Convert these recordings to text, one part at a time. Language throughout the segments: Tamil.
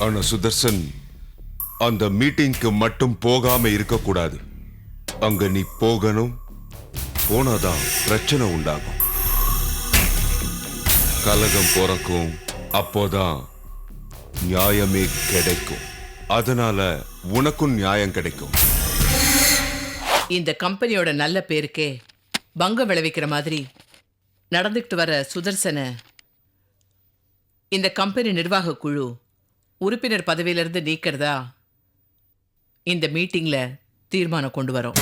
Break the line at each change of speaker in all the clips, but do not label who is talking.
ஆனா சுதர்சன், அந்த மீட்டிங்க்கு மட்டும் போகாம இருக்க கூடாது. அங்க நீ போகணும். போனாதான் பிரச்சனை உண்டாகும், கலகம் பிறக்கும். அப்போதான் நியாயமே கிடைக்கும். அதனால உனக்கும் நியாயம் கிடைக்கும்.
இந்த கம்பெனியோட நல்ல பேருக்கே பங்கம் விளைவிக்கிற மாதிரி நடந்துக்கிட்டு வர சுதர்சனை இந்த கம்பெனி நிர்வாக குழு உறுப்பினர் பதவியிலிருந்து நீக்கிறதா இந்த மீட்டிங்ல தீர்மானம் கொண்டு வரோம்.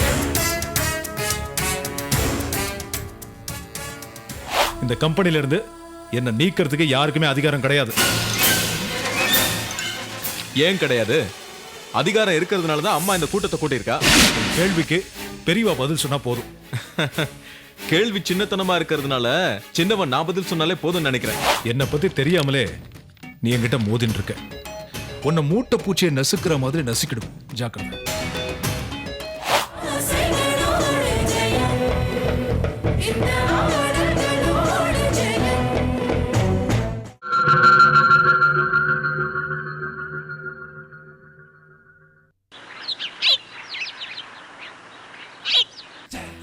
இந்த கம்பெனில இருந்து என்ன நீக்கிறதுக்கு யாருக்குமே அதிகாரம் கிடையாது.
ஏன் கிடையாது? அதிகாரம் இருக்கிறதுனால தான் அம்மா இந்த கூட்டத்தை கூட்டியிருக்கா.
கேள்விக்கு பெரியவா பதில் சொன்னா போதும்.
கேள்வி சின்னத்தனமா இருக்கிறதுனால சின்னவன் நான் பதில் சொன்னாலே போதும்னு நினைக்கிறேன்.
என்னை பத்தி தெரியாமலே நீ என்கிட்ட மோதின்னு இருக்க. உன்னை மூட்டை பூச்சியை நசுக்கிற மாதிரி நசுக்கிடும். ஜாக்கிரதை.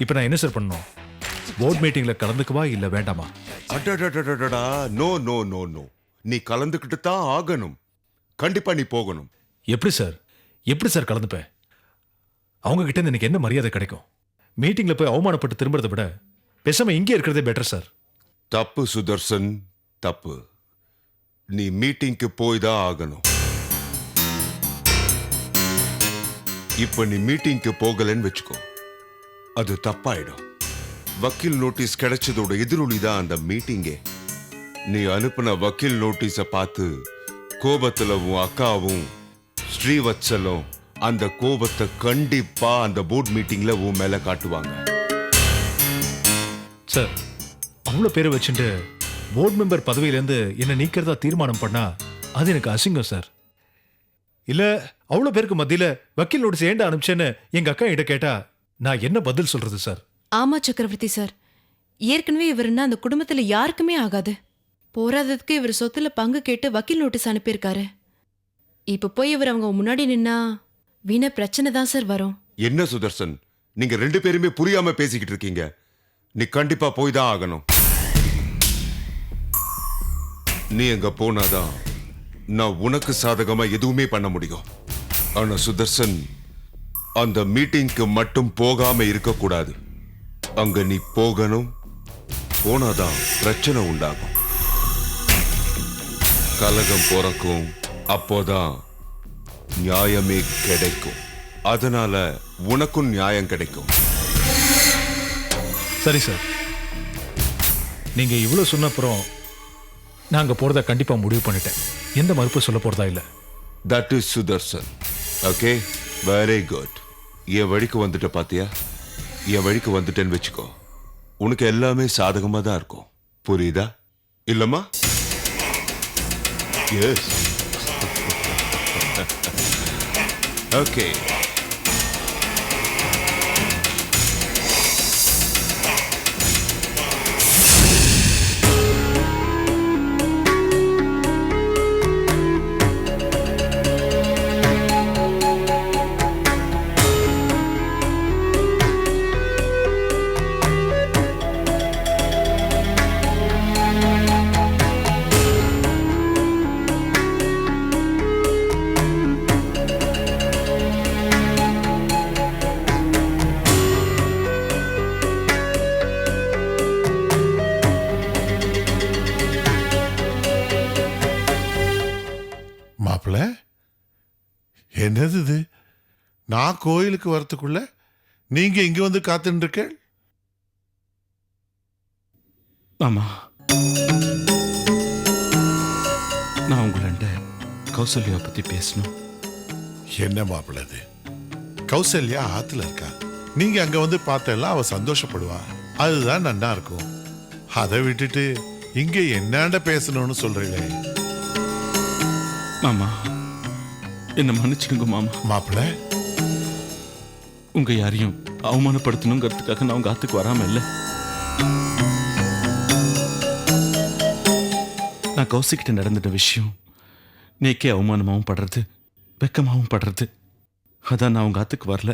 இப்ப நான் என்ன சார் பண்ணணும்? போர்ட் மீட்டிங்ல கலந்துக்குவா இல்ல வேண்டாமா?
அடடடடடடா, நோ நோ நோ நோ. நீ கலந்துக்கிட்டு தான் ஆகணும். கண்டிப்பா நீ போகணும்.
எப்படி சார் கலந்துப்பேன்? அவங்க கிட்ட இருந்து எனக்கு என்ன மரியாதை கிடைக்கும்? மீட்டிங்ல போய் அவமானப்பட்டு திரும்புறதை விட பேசாம இங்கே இருக்கிறதே பெட்டர் சார்.
தப்பு சுதர்சன், தப்பு. நீ மீட்டிங்க்கு போய் தான் ஆகணும். இப்ப நீ மீட்டிங்க்கு போகலன்னு வச்சுக்கோ, அது தப்பாயிடும். வக்கீல் நோட்டீஸ் கிடைச்சதோட எதிரொலி தான் அந்த மீட்டிங்கே. நீ அனுப்பின வக்கீல் நோட்டீஸை பார்த்து கோபத்துல உன் அக்காவும் ஸ்ரீவத்சலும் அந்த கோபத்தை கண்டிப்பா அந்த போர்ட் மீட்டிங்ல உன் மேல காட்டுவாங்க.
சார், அவ்வளோ பேரை வச்சுட்டு போர்டு மெம்பர் பதவியிலேருந்து என்னை நீக்கிறதா தீர்மானம் பண்ணா அது எனக்கு அசிங்கம் சார். இல்ல அவ்வளோ பேருக்கு மத்தியில வக்கீல் நோட்டீஸ் ஏண்டா அனுப்பிச்சேன்னு எங்க அக்கா கிட்ட கேட்டா நான் என்ன பதில் சொல்றது சார்?
ஆமா சக்கரவர்த்தி சார், ஏற்கனவே இவருன்னா அந்த குடும்பத்துல யாருக்குமே ஆகாது. போராததுக்கு இவர் சொத்துல பங்கு கேட்டு வக்கீல் நோட்டீஸ் அனுப்பியிருக்காரு. இப்ப போய் இவர் அவங்க முன்னாடி நின்னா வீண பிரச்சனை தான் சார் வரும்.
என்ன சுதர்சன், நீங்க ரெண்டு பேருமே புரியாம பேசிக்கிட்டு இருக்கீங்க. நீ கண்டிப்பா போய் தான் ஆகணும். நீ எங்க போனாதான் நான் உனக்கு சாதகமா எதுவுமே பண்ண முடியும். ஆனா சுதர்சன், அந்த மீட்டிங்க்கு மட்டும் போகாம இருக்க கூடாது. அங்க நீ போகணும். போனாதான் பிரச்சனை உண்டாகும், கலகம் பிறக்கும். அப்போதான் நியாயமே கிடைக்கும். அதனால உனக்கும் நியாயம் கிடைக்கும்.
சரி சார், நீங்க இவ்வளவு சொன்ன அப்புறம் நாங்க போறதா கண்டிப்பா முடிவு பண்ணிட்டேன். எந்த மறுப்பு சொல்ல போறதா இல்ல.
That is Sudarshan. Okay, very good. என் வழிக்கு வந்துட்ட பாத்தியா? என் வழிக்கு வந்துட்டேன்னு வச்சுக்கோ, உனக்கு எல்லாமே சாதகமா தான் இருக்கும். புரியுதா இல்லம்மா? எஸ். ஓகே.
மாப்பிள்ள, என்னது இது? நான் கோயிலுக்கு வரத்துக்குள்ள நீங்க இங்க வந்து காத்துட்டு இருக்க.
ஆமா, நான் உங்கள்கிட்ட கௌசல்யா பத்தி பேசணும்.
என்ன மாப்பிள்ள இது? கௌசல்யா ஆத்துல இருக்கா. நீங்க அங்க வந்து பார்த்தெல்லாம் அவ சந்தோஷப்படுவா. அதுதான் நன்னா இருக்கும். அதை விட்டுட்டு இங்க என்னாண்ட பேசணும்னு சொல்றீங்களே.
மாமா, என்ன மன்னிச்சிடுங்க மாமா.
மாப்பிள்ள,
உங்க யாரையும் அவமானப்படுத்தணுங்கிறதுக்காக நான் உங்க ஆத்துக்கு வராம இல்லை. நான் கௌசிக்கிட்ட நடந்துட்ட விஷயம் நேக்கே அவமானமாகவும் படுறது, வெக்கமாகவும் படுறது. அதான் நான் உங்க ஆத்துக்கு வரல.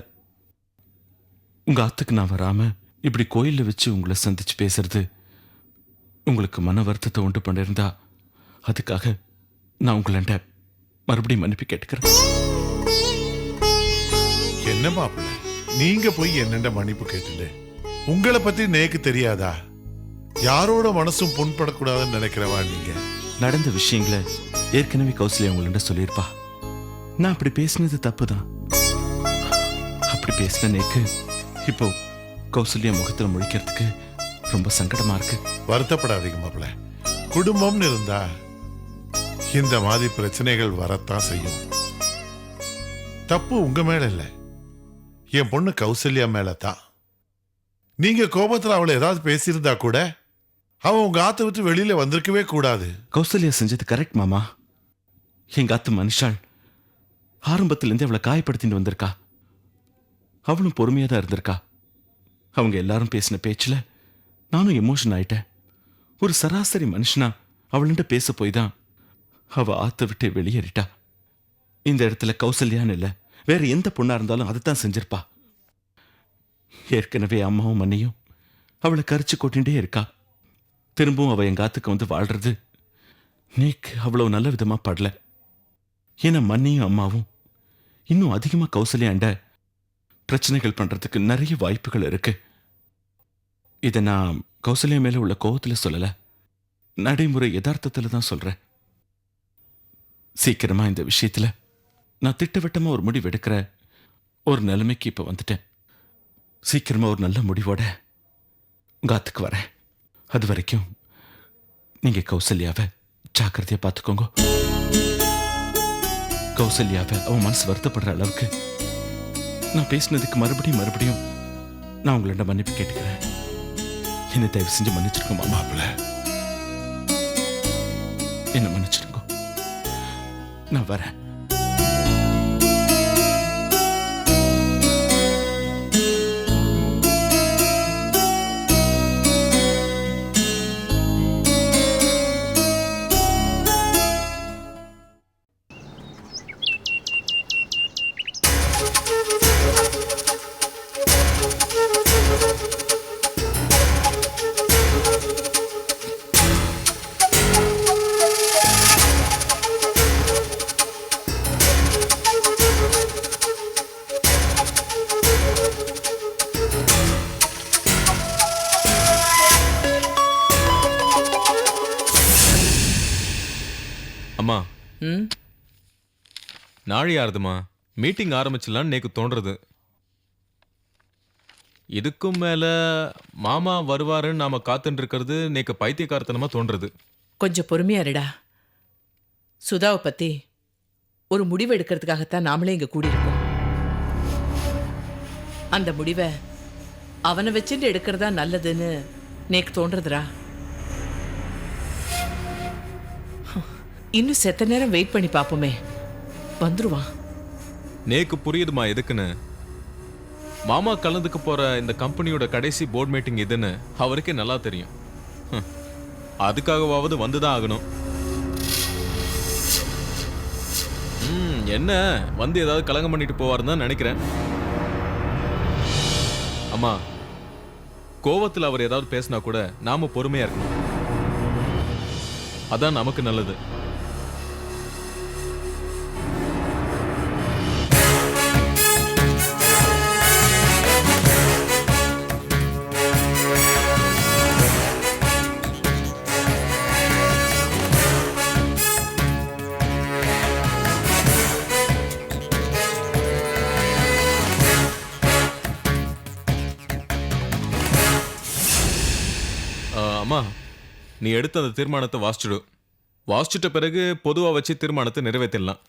உங்க ஆத்துக்கு நான் வராம இப்படி கோயில்ல வச்சு உங்களை சந்திச்சு பேசுறது உங்களுக்கு மன வருத்தத்தை உண்டு பண்ணிருந்தா அதுக்காக நான் உங்கள்ட்ட மறுபடியும் மன்னிப்பு கேட்டுக்கிறேன்.
என்ன மாப்பிள்ள, நீங்க போய் என்னென்ன மன்னிப்பு கேட்டுட்டு உங்களை பத்தி நேக்கு தெரியாதா? யாரோட மனசும் புண்படக்கூடாதுன்னு நினைக்கிறவா நீங்க?
நடந்த விஷயங்களை ஏற்கனவே கௌசல்யா உங்கள்ட்ட சொல்லியிருப்பா. நான் அப்படி பேசினது தப்பு தான். அப்படி பேசின நேக்கு இப்போ கௌசல்யா முகத்துல முழிக்கிறதுக்கு ரொம்ப சங்கடமா இருக்கு.
வருத்தப்படாதீங்க மாப்பிள்ள. குடும்பம்னு இருந்தா இந்த மாதிரி பிரச்சனைகள் வரத்தான் செய்யும். தப்பு உங்க மேல இல்ல, என் பொண்ணு கௌசல்யா மேல தான். நீங்க கோபத்துல அவளை ஏதாவது பேசியிருந்தா கூட அவ உங்க ஆத்தை விட்டு வெளியில வந்திருக்கவே கூடாது.
கௌசல்யா செஞ்சது கரெக்ட் மாமா. எங்க ஆத்து மனுஷாள் ஆரம்பத்திலிருந்து அவளை காயப்படுத்திட்டு வந்திருக்கா. அவளும் பொறுமையா தான் இருந்திருக்கா. அவங்க எல்லாரும் பேசின பேச்சுல நானும் எமோஷன் ஆயிட்டேன். ஒரு சராசரி மனுஷனா அவள்கிட்ட பேச போய் தான் அவ ஆத்த விட்டு வெளியேறிட்டா. இந்த இடத்துல கௌசல்யான்னு இல்ல, வேற எந்த பொண்ணா இருந்தாலும் அதைத்தான் செஞ்சிருப்பா. ஏற்கனவே அம்மாவும் மண்ணியும் அவளை கரிச்சு கொட்டிகிட்டே இருக்கா. திரும்பவும் அவ எங்க ஆத்துக்கு வந்து வாழ்றது நீக்கு அவ்வளவு நல்ல விதமா படல. ஏன்னா மண்ணியும் அம்மாவும் இன்னும் அதிகமா கௌசல்யாண்ட பிரச்சனைகள் பண்றதுக்கு நிறைய வாய்ப்புகள் இருக்கு. இதை நான் கௌசல்யா மேல உள்ள கோவத்துல சொல்லல, நடைமுறை யதார்த்தத்துல தான் சொல்றேன். சீக்கிரமா இந்த விஷயத்துல நான் திட்டவட்டமா ஒரு முடிவு எடுக்கிற ஒரு நிலைமைக்கு இப்ப வந்துட்டேன். சீக்கிரமா ஒரு நல்ல முடிவோட உங்க ஆத்துக்கு வரேன். அது வரைக்கும் நீங்க கௌசல்யாவை ஜாக்கிரதையா பார்த்துக்கோங்க. கௌசல்யாவை அவன் மனசு வருத்தப்படுற அளவுக்கு நான் பேசினதுக்கு மறுபடியும் நான் உங்கள்ட்ட மன்னிப்பு கேட்டுக்கிறேன். என்ன தயவு செஞ்சு மன்னிச்சிருக்கோம் மாப்பிள்ள. என்ன மன்னிச்சிருக்கோம். நான் வரேன்.
அம்மா,
ம்
நாழி ஆறுதுமா. மீட்டிங் ஆரம்பிச்சிடலான்னு நேக்கு தோன்றது. இதுக்கும் மேல மாமா வருவாருன்னு நாம காத்துட்டு இருக்கிறது நேக்கு பைத்தியக்காரத்தனமா தோன்றது.
கொஞ்சம் பொறுமையா இருடா. சுதாவை பத்தி ஒரு முடிவு எடுக்கிறதுக்காகத்தான் நாமளே இங்க கூடியிருக்கோம். அந்த முடிவை அவனை வச்சுட்டு எடுக்கிறதா நல்லதுன்னு நேக்கு தோன்றதுடா. இன்னும் செத்த நேரம் வெயிட் பண்ணி பார்ப்போமே, வந்துருவான்.
நேக்கு புரியுதுமா எதுக்குன்னு. மாமா கலந்துக்க போற இந்த கம்பெனியோட கடைசி போர்ட் மீட்டிங் இதுன்னு அவருக்கே நல்லா தெரியும். அதுக்காகவாவது வந்துதான் ஆகணும். என்ன வந்து ஏதாவது கலங்கம் பண்ணிட்டு போவாருன்னு தான் நினைக்கிறேன். அம்மா, கோவத்தில் அவர் ஏதாவது பேசினா கூட நாம பொறுமையா இருக்கணும். அதான் நமக்கு நல்லது. அம்மா, நீ எடுத்த அந்த தீர்மானத்தை வாசிச்சுடு. வாசிச்சுட்ட பிறகு பொதுவா வச்சு தீர்மானத்தை நிறைவேற்றலாம்.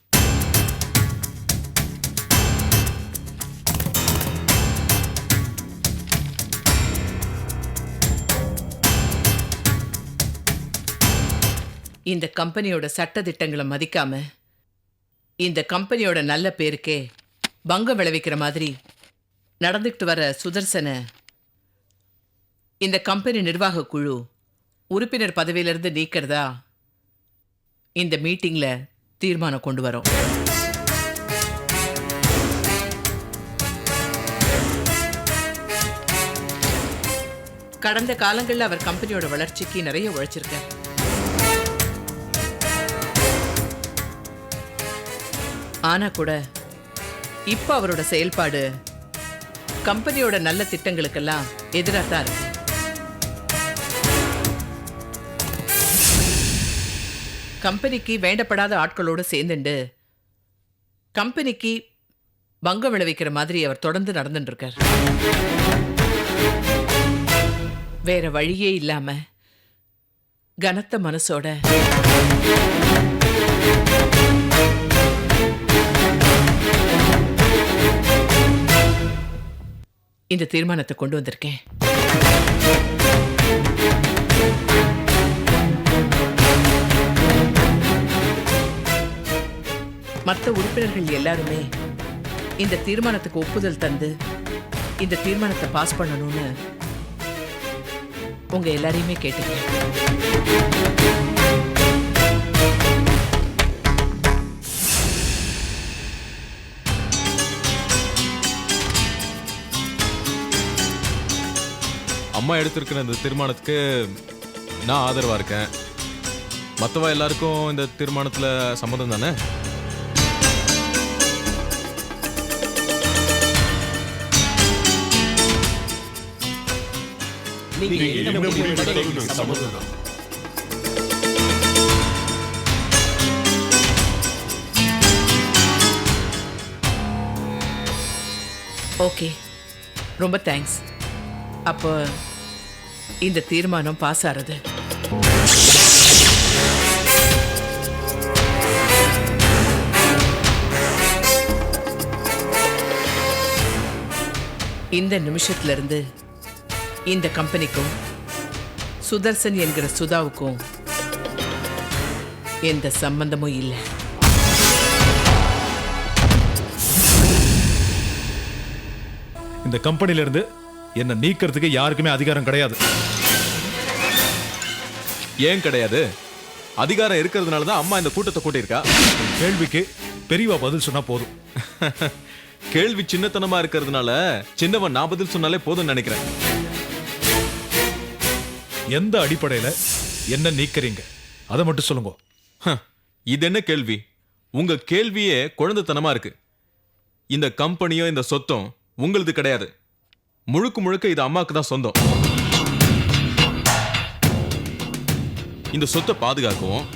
இந்த கம்பெனியோட சட்ட திட்டங்களை மதிக்காம இந்த கம்பெனியோட நல்ல பேருக்கே பங்கம் விளைவிக்கிற மாதிரி நடந்துக்கிட்டு வர சுதர்சனை இந்த கம்பெனி நிர்வாக குழு உறுப்பினர் பதவியிலிருந்து நீக்கிறதா இந்த மீட்டிங்ல தீர்மானம் கொண்டு வரோம். கடந்த காலங்களில் அவர் கம்பெனியோட வளர்ச்சிக்கு நிறைய உழைச்சிருக்கார். ஆனா கூட இப்ப அவரோட செயல்பாடு கம்பெனியோட நல்ல திட்டங்களுக்கெல்லாம் எதிராக தான் இருக்கு. கம்பெனிக்கு வேண்டப்படாத ஆட்களோடு சேர்ந்துண்டு கம்பெனிக்கு பங்கம் விளைவிக்கிற மாதிரி அவர் தொடர்ந்து நடந்துட்டு இருக்கார். வேற வழியே இல்லாம கனத்த மனசோட இந்த தீர்மானத்தை கொண்டு வந்திருக்கேன். மற்ற உறுப்பினர்கள் எல்லாருமே இந்த தீர்மானத்துக்கு ஒப்புதல் தந்து இந்த தீர்மானத்தை பாஸ் பண்ணணும்னு உங்க எல்லாரையுமே கேட்டுக்கிறேன்.
அம்மா எடுத்திருக்கிற இந்த தீர்மானத்துக்கு நான் ஆதரவா இருக்கேன். மற்றவா எல்லாருக்கும் இந்த தீர்மானத்துல சம்மதம் தானே?
ஓகே, ரொம்ப தேங்க்ஸ். அப்போ இந்த தீர்மானம் பாஸ் ஆறது. இந்த நிமிஷத்துல இருந்து இந்த கம்பெனிக்கும் சுதர்சன் என்கிற சுதாவுக்கும் எந்த சம்பந்தமும் இல்லை.
இந்த கம்பெனில இருந்து என்ன நீக்கிறதுக்கு யாருக்குமே அதிகாரம் கிடையாது.
ஏன் கிடையாது? அதிகாரம் இருக்கிறதுனால தான் அம்மா இந்த கூட்டத்தை கூட்டியிருக்கா.
கேள்விக்கு பெரியவா பதில் சொன்னா போதும்.
கேள்வி சின்னத்தனமா இருக்கிறதுனால சின்னவன் நான் பதில் சொன்னாலே போதும்னு நினைக்கிறேன்.
எந்த அடிப்படையில என்ன நீக்கிறீங்க அதை மட்டும் சொல்லுங்க.
இது என்ன கேள்வி? உங்க கேள்வியே குழந்தைத்தனமா இருக்கு. இந்த கம்பெனியோ இந்த சொத்தும் உங்களது கிடையாது. முழுக்க முழுக்க இது அம்மாக்கு தான் சொந்தம். இந்த சொத்தை பாதுகாக்கவும்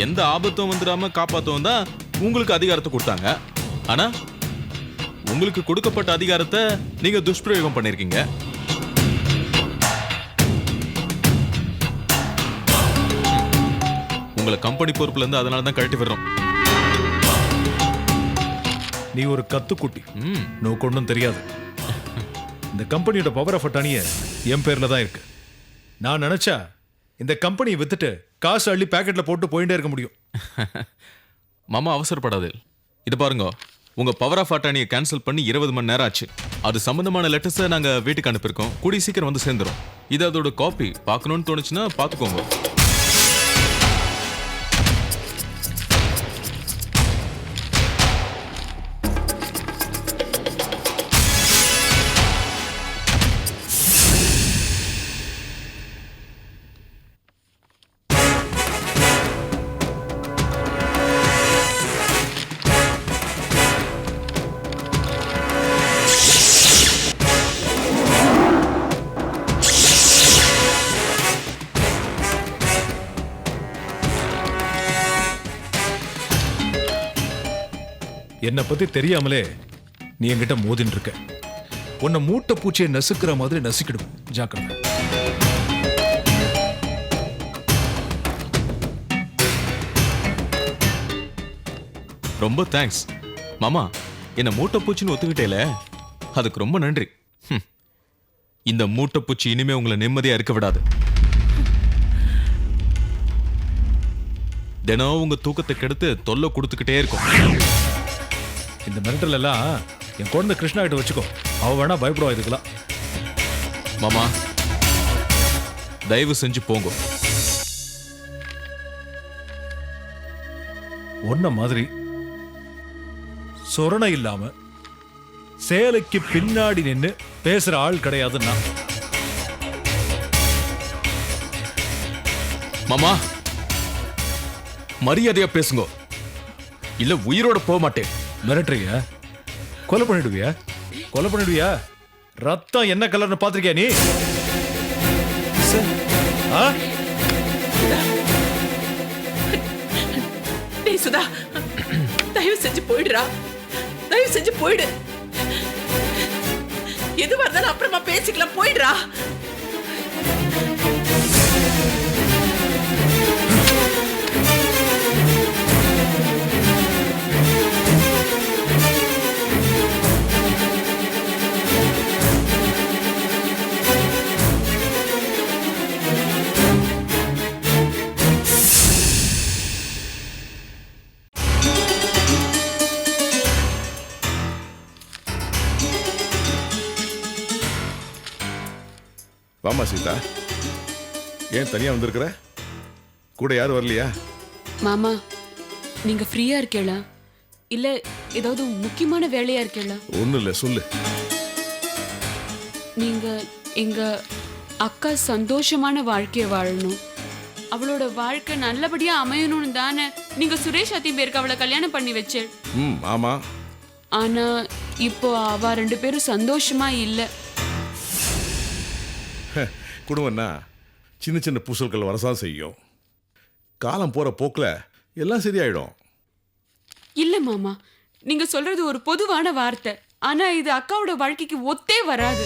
எந்த ஆபத்தும் வந்துடாம காப்பாற்றவும் தான் உங்களுக்கு அதிகாரத்தை கொடுத்தாங்க. ஆனா உங்களுக்கு கொடுக்கப்பட்ட அதிகாரத்தை நீங்க துஷ்பிரயோகம் பண்ணிருக்கீங்க. உங்களை கம்பெனி பொறுப்புல இருந்து அதனால தான் கழட்டி விடுறோம்.
நீ ஒரு கத்துக்குட்டி, நோக்கு ஒன்றும் தெரியாது. இந்த கம்பெனியோட பவர் ஆஃப் அட்டானிய என் பேர்ல தான் இருக்கு. நான் நினைச்சா இந்த கம்பெனியை வித்துட்டு காசு அள்ளி பேக்கெட்ல போட்டு போயிட்டே இருக்க முடியும்.
மாமா அவசரப்படாது. இது பாருங்க, உங்க பவர் ஆஃப் அட்டானியை கேன்சல் பண்ணி 20 மணி நேரம் ஆச்சு. அது சம்பந்தமான லெட்டர்ஸை நாங்க வீட்டுக்கு அனுப்பியிருக்கோம். கூடி சீக்கிரம் வந்து சேர்ந்துரும். இது அதோட காப்பி. பார்க்கணும்னு தோணுச்சுன்னா பார்த்துக்கோங்க.
என்னை பத்தி தெரியாமலே நீ என்கிட்ட மோதின்னு இருக்க. உன்னை மூட்டை பூச்சியை நசுக்கிற மாதிரி நசுக்கிடும். ஜாக்கிரதை.
ரொம்ப தேங்க்ஸ் மாமா. என்ன மூட்டை பூச்சின்னு ஒத்துக்கிட்டேல, அதுக்கு ரொம்ப நன்றி. இந்த மூட்டை பூச்சி இனிமே உங்களை நிம்மதியா இருக்க விடாது. தினம் உங்க தூக்கத்தை கெடுத்து தொல்லை கொடுத்துக்கிட்டே இருக்கும்.
இந்த மிரட்டல் எல்லாம் என் குழந்தை கிருஷ்ணா கிட்ட வச்சுக்கோ. அவ வேணா பயப்படுவா இதுக்கெல்லாம்.
மாமா தயவு செஞ்சு போங்க.
ஒன்ன மாதிரி சொரணை இல்லாம சேலைக்கு பின்னாடி நின்னு பேசுற ஆள் கிடையாதுன்னா.
மாமா மரியாதையா பேசுங்க, இல்ல உயிரோட போக மாட்டேன்.
மிரட்டுறியா? கொலை பண்ணிடுவியா? கொலை பண்ணிடுவியா? ரத்தம் என்ன கலர்னு பாத்திருக்கியா நீ? ஆ?
டேய் சுதா, தயவு செஞ்சு போயிடுறா, தயவு செஞ்சு போயிடு. எதுவா இருந்தாலும் அப்புறமா பேசிக்கலாம், போயிடுறா.
வாமா சீதா, ஏன் தனியா வந்திருக்கிற? கூட யாரும் வரலையா?
மாமா, நீங்க ஃப்ரீயா இருக்கீங்களா? இல்ல ஏதாவது முக்கியமான வேலையா இருக்கீங்களா?
ஒண்ணும் இல்ல, சொல்லு.
நீங்க எங்க அக்கா சந்தோஷமான வாழ்க்கைய வாழணும், அவளோட வாழ்க்கை நல்லபடியா அமையணும்னு தானே நீங்க சுரேஷ் அத்திம்பேருக்கு அவளை கல்யாணம் பண்ணி வச்சே.
ஆமா.
ஆனா இப்போ அவ 2 பேரும் சந்தோஷமா இல்ல.
குடும்பம்னா சின்ன சின்ன பூசல்கள் வரதான் செய்யும். காலம் போற போக்குல எல்லாம் சரியாயிடும்.
இல்ல மாமா, நீங்க சொல்றது ஒரு பொதுவான வார்த்தை, ஆனா இது அக்காவோட வாழ்க்கைக்கு ஒத்தே வராது.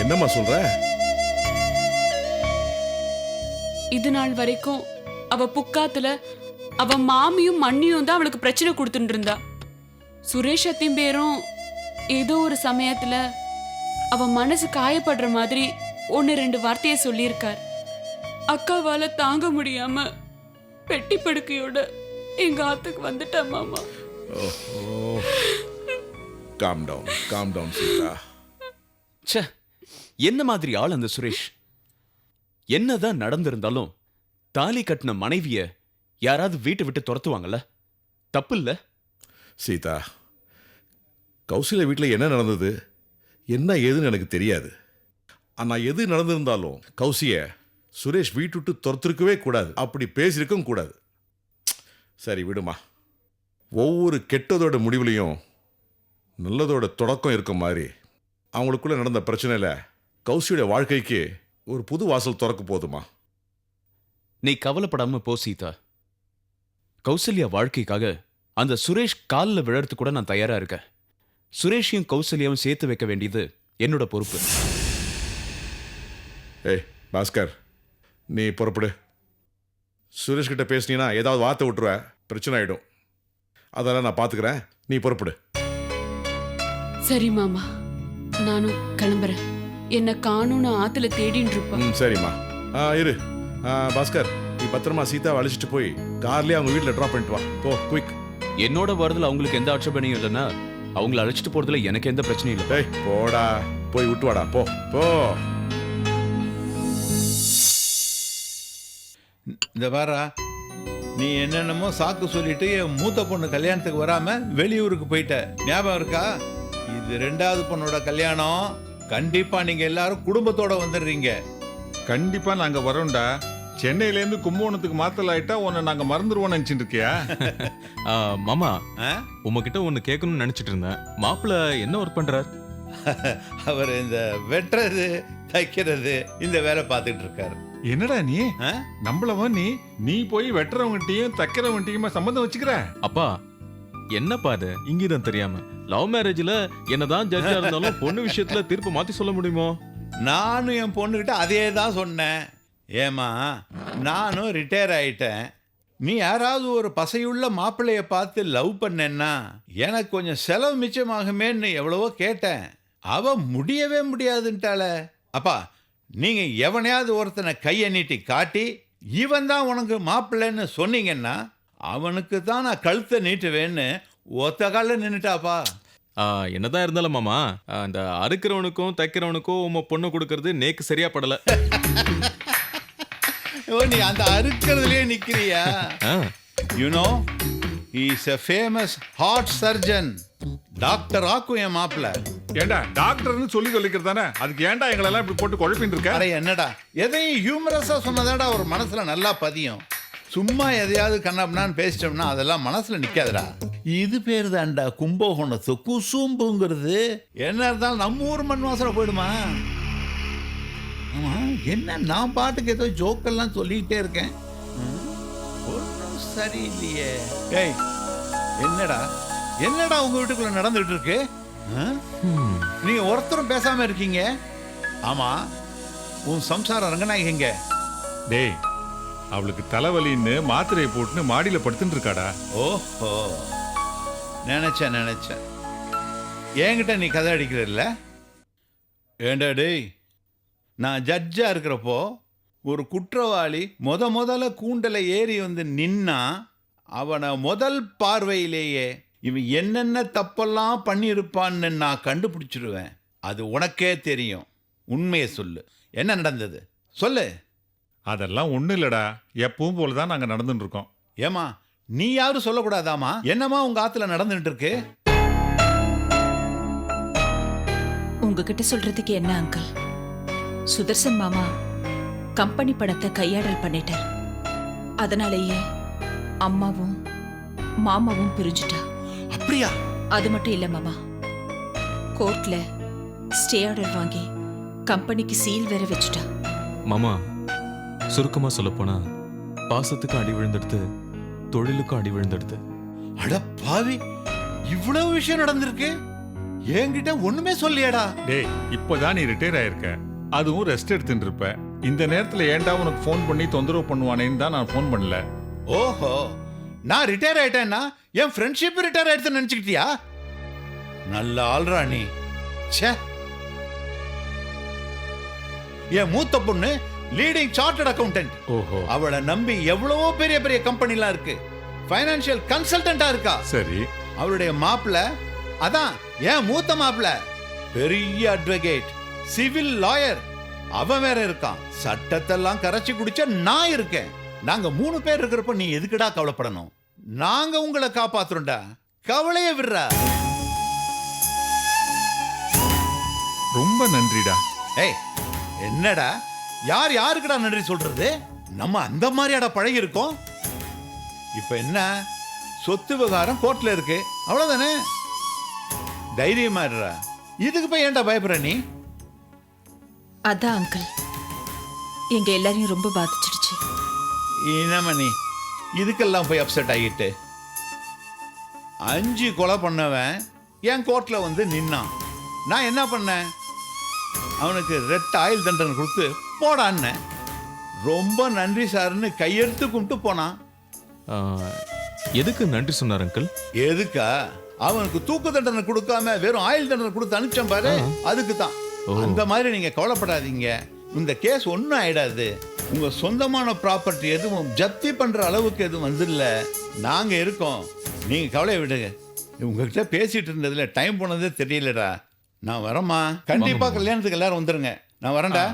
என்னம்மா சொல்ற?
இது நாள் வரைக்கும் அவ புக்காத்துல அவ மாமியும் மண்ணியும் தான் அவளுக்கு பிரச்சனை கொடுத்துட்டு இருந்தா. சுரேஷ் அத்திம்பேரும் ஏதோ ஒரு சமயத்துல அவ மனசு காயப்படுற மாதிரி 1-2 வார்த்தையை சொல்லியிருக்கார். அக்காவால தாங்க முடியாம பெட்டி படுக்கையோட எங்க ஆத்துக்கு வந்துட்டா மாமா.
Calm down Sita.
ச்சே, என்ன மாதிரி ஆள் அந்த சுரேஷ்? என்னதான் நடந்திருந்தாலும் தாலி கட்டின மனைவிய யாராவது வீட்டை விட்டு துரத்துவாங்கல்ல? தப்பு இல்ல?
சீதா, கௌசல்யா வீட்டில் என்ன நடந்தது என்ன ஏதுன்னு எனக்கு தெரியாது. ஆனா எது நடந்திருந்தாலும் கௌசிய சுரேஷ் வீட்டுட்டு துரத்திருக்கவே கூடாது, அப்படி பேசியிருக்கவும் கூடாது. சரி விடுமா. ஒவ்வொரு கெட்டதோட முடிவுலையும் நல்லதோட தொடக்கம் இருக்க மாதிரி அவங்களுக்குள்ள நடந்த பிரச்சனையில கௌசியோட வாழ்க்கைக்கு ஒரு புது வாசல் திறக்க போதுமா.
நீ கவலைப்படாம போ சீதா. கௌசல்யா வாழ்க்கைக்காக அந்த சுரேஷ் காலில் விழறது கூட நான் தயாரா இருக்கேன். சுரேஷையும் கௌசல்யாவும் சேர்த்து வைக்க வேண்டியது என்னோட பொறுப்பு.
ஏய் பாஸ்கர், நீ புறப்படு. சுரேஷ் கிட்ட பேசினீன்னா ஏதாவது வார்த்தை விட்டுருவ, பிரச்சனை ஆயிடும். அதெல்லாம் நான் பார்த்துக்கிறேன், நீ புறப்படு.
சரி மாமா, நானும் கிளம்புறேன். என்ன காணும்னு ஆத்துல தேடின்னு இருப்பா.
சரிம்மா. இரு பாஸ்கர், நீ பத்திரமா சீதாவை அழைச்சிட்டு போய் கார்லயே அவங்க வீட்டில் ட்ராப் பண்ணிட்டு வா. போ, குயிக்.
என்னோட வரதுல அவங்களுக்கு எந்த ஆட்சேபனையும் இல்லைன்னா அவங்கள அழைச்சிட்டு போறதுல எனக்கு எந்த பிரச்சனையும் இல்லை.
டேய் போடா, போய் விட்டு வாடா, போ போ.
இந்த வாரா, நீ என்னென்னமோ சாக்கு சொல்லிட்டு என் மூத்த பொண்ணு கல்யாணத்துக்கு வராம வெளியூருக்கு போயிட்ட, ஞாபகம் இருக்கா? இது 2வது பொண்ணோட கல்யாணம். கண்டிப்பா நீங்க எல்லாரும் குடும்பத்தோட வந்துடுறீங்க.
கண்டிப்பா நாங்க வரோம்டா. சென்னையில இருந்து கும்பகோணத்துக்கு மாத்தல் ஆயிட்டா உன்னை நாங்க மறந்துடுவோம் நினைச்சிட்டு இருக்கியா?
மாமா, உங்ககிட்ட ஒண்ணு கேட்கணும்னு நினைச்சிட்டு இருந்தேன். மாப்பிள்ள என்ன ஒர்க் பண்றார்?
அவர் இந்த வெட்டுறது தைக்கிறது இந்த வேலை பார்த்துட்டு இருக்காரு.
என்னடா நீ நம்மளவன் நீ போய் வெட்டுறவங்கிட்டையும் தைக்கிறவங்கிட்டையுமா சம்மந்தம் வச்சுக்கிற?
அப்பா என்னப்பா அது இங்கிதான் தெரியாம? லவ் மேரேஜ்ல என்னதான் ஜட்ஜா இருந்தாலும் பொண்ணு விஷயத்துல தீர்ப்பு மாத்தி சொல்ல முடியுமோ?
நானும் என் பொண்ணுகிட்ட அதே தான் சொன்னேன். ஏமா, நானும் ரிட்டையர் ஆயிட்டேன். நீ யாராவது ஒரு பசையுள்ள மாப்பிள்ளைய பார்த்து லவ் பண்ணேன்னா எனக்கு கொஞ்சம் செலவு மிச்சமாகுமேன்னு எவ்வளவோ கேட்டேன். அவ முடியவே முடியாதுன்ட்டாள. அப்பா, நீங்க எவனையாவது ஒருத்தனை கையை நீட்டி காட்டி இவன் தான் உனக்கு மாப்பிள்ளைன்னு சொன்னீங்கன்னா அவனுக்கு தான் நான் கழுத்தை நீட்டுவேன்னு ஒத்த காலில் நின்றுட்டாப்பா.
என்னதான் இருந்தாலும் மாமா, அந்த அறுக்கிறவனுக்கும் தைக்கிறவனுக்கும் உங்க பொண்ணு கொடுக்கறது நேக்கு சரியா படல.
ஓ, நீ அந்த அறுக்கிறதுலயே நிக்கிறியா? You know, is a famous heart surgeon. Doctor ஆக்கும் என் மாப்பிள்ள.
ஏண்டா டாக்டர்னு சொல்லி சொல்லிக்கிறது தானே, அதுக்கு ஏன்டா எங்களெல்லாம் இப்படி போட்டு குழப்பின்னு இருக்க?
அட என்னடா, எதையும் ஹியூமரஸா சொன்னதாடா ஒரு மனசுல நல்லா பதியும். சும்மா எதையாவது கண்ணாப்னான்னு பேசிட்டோம்னா அதெல்லாம் மனசுல நிக்காதுடா. இது பேர் தான்டா கும்பகோணத்து குசும்புங்கிறது. என்ன இருந்தாலும் நம்ம ஊர் மண் வாசனை போயிடுமா? ஆமா, என்ன நான் பாட்டுக்கு ஏதோ ஜோக்கெல்லாம் சொல்லிக்கிட்டே இருக்கேன். ஒன்றும் சரியில்லையே. ஏய், என்னடா என்னடா உங்க வீட்டுக்குள்ள நடந்துட்டு இருக்கு? நீங்க ஒருத்தரும் பேசாம இருக்கீங்க. ஆமா, உன் சம்சாரம் ரங்கநாயகி எங்க?
டேய், அவளுக்கு தலைவலின்னு மாத்திரையை போட்டுன்னு மாடியில படுத்துட்டு இருக்காடா.
ஓஹோ, நினைச்சேன். என்கிட்ட நீ கதை அடிக்கிறல்ல? ஏண்டா டேய், நான் ஜட்ஜா இருக்கிறப்போ ஒரு குற்றவாளி முதல்ல கூண்டல ஏறி வந்து நின்னா அவனை முதல் பார்வையிலேயே இவன் என்னென்ன தப்பெல்லாம் பண்ணியிருப்பான்னு நான் கண்டுபிடிச்சிடுவேன். அது உனக்கே தெரியும். உண்மையை சொல்லு, என்ன நடந்தது சொல்லு.
அதெல்லாம் ஒண்ணும் இல்லடா, எப்பவும் போலதான் நாங்க நடந்துட்டு இருக்கோம்.
ஏமா, நீ யாரும் சொல்லக்கூடாதாமா? என்னமா உங்க ஆத்துல நடந்துட்டு இருக்கு?
உங்ககிட்ட சொல்றதுக்கு என்ன அங்கிள்? சுதர்சன் மாமா கம்பெனி பணத்தை கையாடல் பண்ணிட்டார். அதனாலேயே அம்மாவும் மாமாவும் பிரிஞ்சுட்டா.
அப்படியா?
அது மட்டும் இல்ல மாமா, கோர்ட்ல ஸ்டே ஆர்டர் வாங்கி கம்பெனிக்கு சீல் வேற வச்சுட்டா.
மாமா, சுருக்கமா சொல்லப்போனா பாசத்துக்கு அடி விழுந்தெடுத்து தொழிலுக்கும் அடி விழுந்தெடுத்து.
அட பாவி, இவ்வளவு விஷயம் நடந்திருக்கு, என்கிட்ட ஒண்ணுமே சொல்லியாடா?
டேய், இப்போதான் நீ ரிட்டையர் ஆயிருக்க, அதுவும் ரெஸ்ட் எடுத்துட்டு இருப்ப. இந்த நேரத்துல ஏன்டா உனக்கு ஃபோன் பண்ணி தொந்தரவு பண்ணுவானேன்னு தான் நான் ஃபோன் பண்ணல.
ஓஹோ, நான் ரிட்டையர் ஆயிட்டேன்னா என் ஃப்ரெண்ட்ஷிப் ரிட்டையர் ஆயிடுச்சுன்னு நினைச்சுக்கிட்டியா? நல்ல ஆள்ரா நீ. ச்சே, என் மூத்த பொண்ணு லீடிங் சார்ட்டர்ட் அக்கவுண்டன்ட்.
ஓஹோ,
அவளை நம்பி எவ்வளவோ பெரிய பெரிய கம்பெனிலாம் இருக்கு. ஃபைனான்சியல் கன்சல்டன்டா இருக்கா.
சரி.
அவளுடைய மாப்பிள்ள, அதான் என் மூத்த மாப்பிள்ள, பெரிய அட்வொகேட், சிவில் லாயர். அவன் வேற இருக்கான். சட்டத்தெல்லாம் கரைச்சி குடிச்ச நான் இருக்கேன். நாங்க 3 பேர் இருக்கிறப்ப நீ எதுக்குடா கவலைப்படணும்? நாங்க உங்களை காப்பாத்துறோம்டா, கவலைய விடுறா.
ரொம்ப நன்றிடா.
ஏய், என்னடா, யார் யாருக்குடா நன்றி சொல்றது? நம்ம அந்த மாதிரியாடா பழகி இருக்கோம். இப்ப என்ன, சொத்து விவகாரம் கோர்ட்ல இருக்கு, அவ்வளவுதானே. தைரியமா இருடா. இதுக்கு போய் ஏன்டா பயப்படுற நீ?
அதான் அங்கிள், எங்க எல்லாரையும் ரொம்ப பாதிச்சிடுச்சு.
இனம நீ இதுக்கெல்லாம் போய் அப்செட் ஆகிட்டு, 5 கொலை பண்ணவன் என் கோர்ட்ல வந்து நின்னான். நான் என்ன பண்ணேன்? அவனுக்கு ரெட் ஆயில் தண்டனை கொடுத்து போடான்னு. ரொம்ப நன்றி சார்னு கையெடுத்து கும்பிட்டு போனான்.
எதுக்கு நன்றி சொன்னார் அங்கிள்?
எதுக்கா? அவனுக்கு தூக்கு தண்டனை கொடுக்காம வெறும் ஆயில் தண்டனை கொடுத்து அனுப்பிச்சேன் பாரு, அதுக்கு தான். அந்த மாதிரி நீங்க கவலைப்படாதீங்க. இந்த கேஸ் ஒன்றும் ஆயிடாது. உங்க சொந்தமான ப்ராப்பர்ட்டி எதுவும் ஜப்தி பண்ற அளவுக்கு எதுவும் வந்துடல. நாங்க இருக்கோம், நீங்க கவலையை விடுங்க. உங்ககிட்ட பேசிட்டு இருந்ததுல டைம் போனதே தெரியலடா. நான் வரேம்மா. கண்டிப்பா கல்யாணத்துக்கு எல்லாரும் வந்துருங்க. நான் வரேன்டா.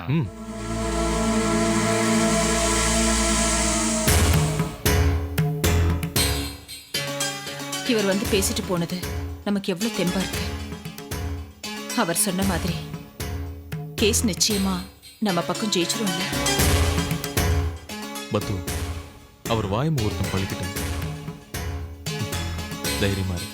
இவர் வந்து பேசிட்டு போனது நமக்கு எவ்வளவு தெம்பா இருக்கு. அவர் சொன்ன மாதிரி கேஸ் நிச்சயமா நம்ம பக்கம் ஜெயிச்சிரும்ல.
பத்து, அவர் வாய் முகூர்த்தம் பழிக்கிட்டோம். தைரியமா இருக்கு.